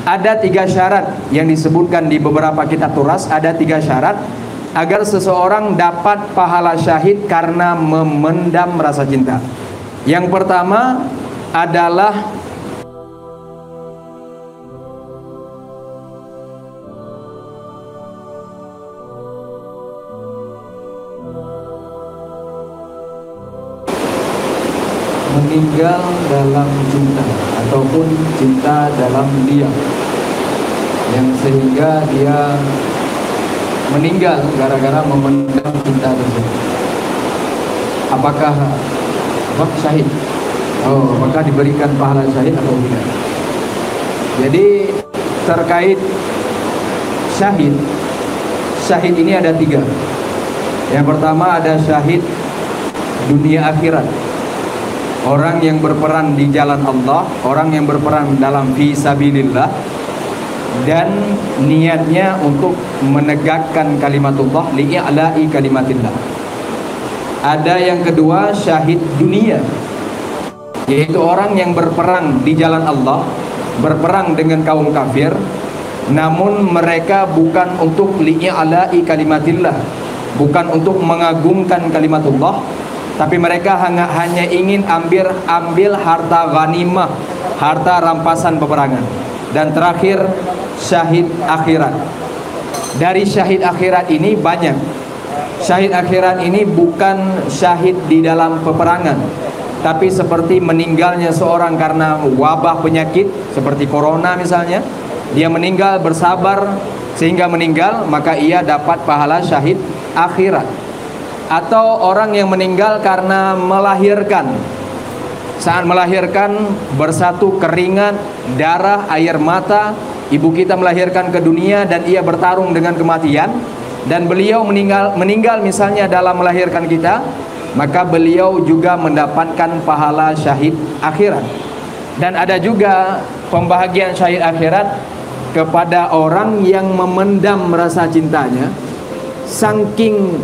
Ada 3 syarat yang disebutkan di beberapa kitab turas. Ada 3 syarat agar seseorang dapat pahala syahid karena memendam rasa cinta. Yang pertama adalah meninggal dalam cinta ataupun cinta dalam diam, yang sehingga dia meninggal gara-gara memendam cinta tersebut. Apakah syahid? Apakah diberikan pahala syahid atau tidak? Jadi terkait syahid ini ada 3. Yang pertama ada syahid dunia akhirat. Orang yang berperan di jalan Allah, orang yang berperan dalam fisabilillah dan niatnya untuk menegakkan kalimatullah, li'a'la'i kalimatillah. Ada yang kedua syahid dunia, yaitu orang yang berperang di jalan Allah, berperang dengan kaum kafir, namun mereka bukan untuk li'a'la'i kalimatillah, bukan untuk mengagungkan kalimatullah, tapi mereka hanya ingin ambil harta ghanimah, harta rampasan peperangan. Dan terakhir syahid akhirat. Dari syahid akhirat ini banyak. Syahid akhirat ini bukan syahid di dalam peperangan, tapi seperti meninggalnya seorang karena wabah penyakit seperti corona misalnya, dia meninggal bersabar sehingga meninggal, maka ia dapat pahala syahid akhirat. Atau orang yang meninggal karena melahirkan, saat melahirkan bersatu keringat, darah, air mata, ibu kita melahirkan ke dunia dan ia bertarung dengan kematian, dan beliau meninggal misalnya dalam melahirkan kita, maka beliau juga mendapatkan pahala syahid akhirat. Dan ada juga pembahagian syahid akhirat kepada orang yang memendam rasa cintanya, saking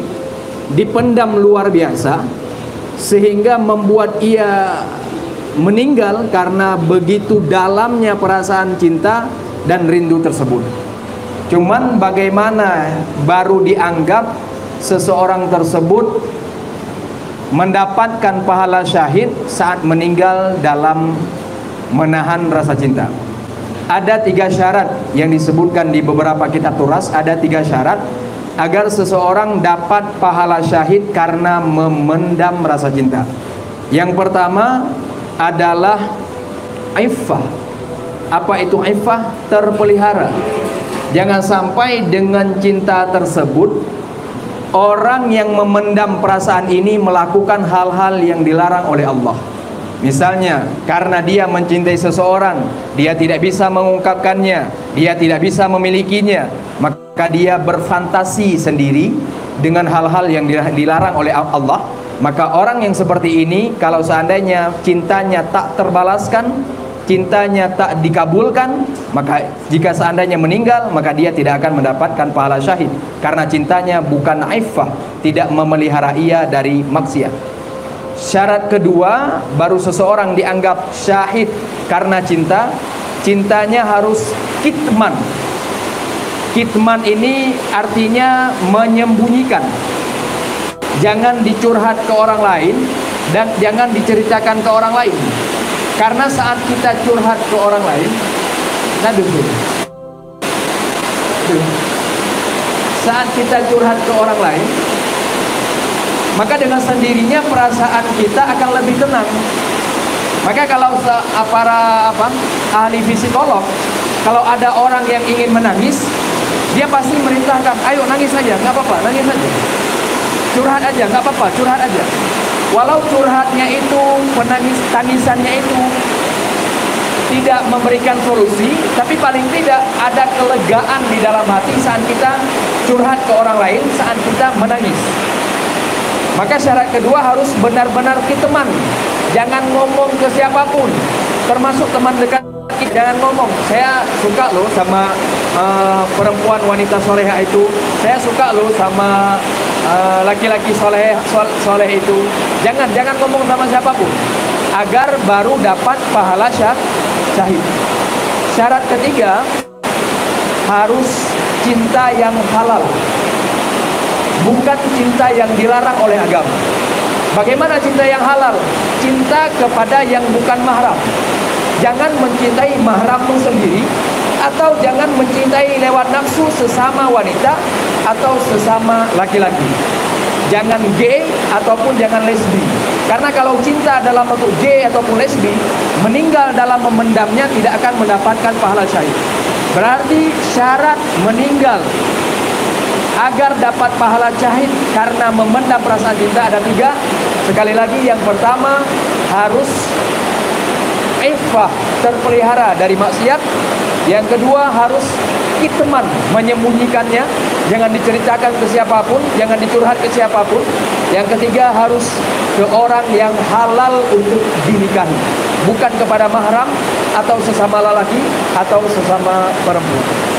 dipendam luar biasa sehingga membuat ia meninggal karena begitu dalamnya perasaan cinta dan rindu tersebut. Cuman bagaimana baru dianggap seseorang tersebut mendapatkan pahala syahid saat meninggal dalam menahan rasa cinta. Ada 3 syarat yang disebutkan di beberapa kitab turas. Ada 3 syarat agar seseorang dapat pahala syahid karena memendam rasa cinta. Yang pertama adalah iffah. Apa itu iffah? Terpelihara. Jangan sampai dengan cinta tersebut orang yang memendam perasaan ini melakukan hal-hal yang dilarang oleh Allah. Misalnya karena dia mencintai seseorang, dia tidak bisa mengungkapkannya, dia tidak bisa memilikinya, maka dia berfantasi sendiri dengan hal-hal yang dilarang oleh Allah. Maka orang yang seperti ini, kalau seandainya cintanya tak terbalaskan, cintanya tak dikabulkan, maka jika seandainya meninggal, maka dia tidak akan mendapatkan pahala syahid, karena cintanya bukan iffah, tidak memelihara ia dari maksiat. Syarat kedua, baru seseorang dianggap syahid karena cinta, cintanya harus kitman. Kitman ini artinya menyembunyikan. Jangan dicurhat ke orang lain dan jangan diceritakan ke orang lain. Karena saat kita curhat ke orang lain, saat kita curhat ke orang lain, maka dengan sendirinya perasaan kita akan lebih tenang. Maka kalau para ahli psikolog, kalau ada orang yang ingin menangis, dia pasti merintahkan, ayo nangis saja, nggak apa-apa, nangis saja, curhat aja, nggak apa-apa, curhat aja. Walau curhatnya itu, tangisannya itu tidak memberikan solusi, tapi paling tidak ada kelegaan di dalam hati saat kita curhat ke orang lain, saat kita menangis. Maka syarat kedua harus benar-benar teman. Jangan ngomong ke siapapun, termasuk teman dekat. Jangan ngomong, saya suka loh sama perempuan wanita soleha itu, saya suka loh sama laki-laki soleh itu. Jangan ngomong sama siapapun, agar baru dapat pahala syahid. Syarat ketiga, harus cinta yang halal, bukan cinta yang dilarang oleh agama. Bagaimana cinta yang halal? Cinta kepada yang bukan mahram. Jangan mencintai mahrammu sendiri, atau jangan mencintai lewat nafsu sesama wanita atau sesama laki-laki. Jangan gay ataupun jangan lesbi. Karena kalau cinta dalam bentuk gay ataupun lesbi, meninggal dalam memendamnya tidak akan mendapatkan pahala syahid. Berarti syarat meninggal agar dapat pahala syahid karena memendam perasaan cinta ada 3. Sekali lagi, yang pertama harus iffah, terpelihara dari maksiat. Yang kedua harus kitman, menyembunyikannya, jangan diceritakan ke siapapun, jangan dicurhat ke siapapun. Yang ketiga harus ke orang yang halal untuk dinikahi, bukan kepada mahram atau sesama lelaki atau sesama perempuan.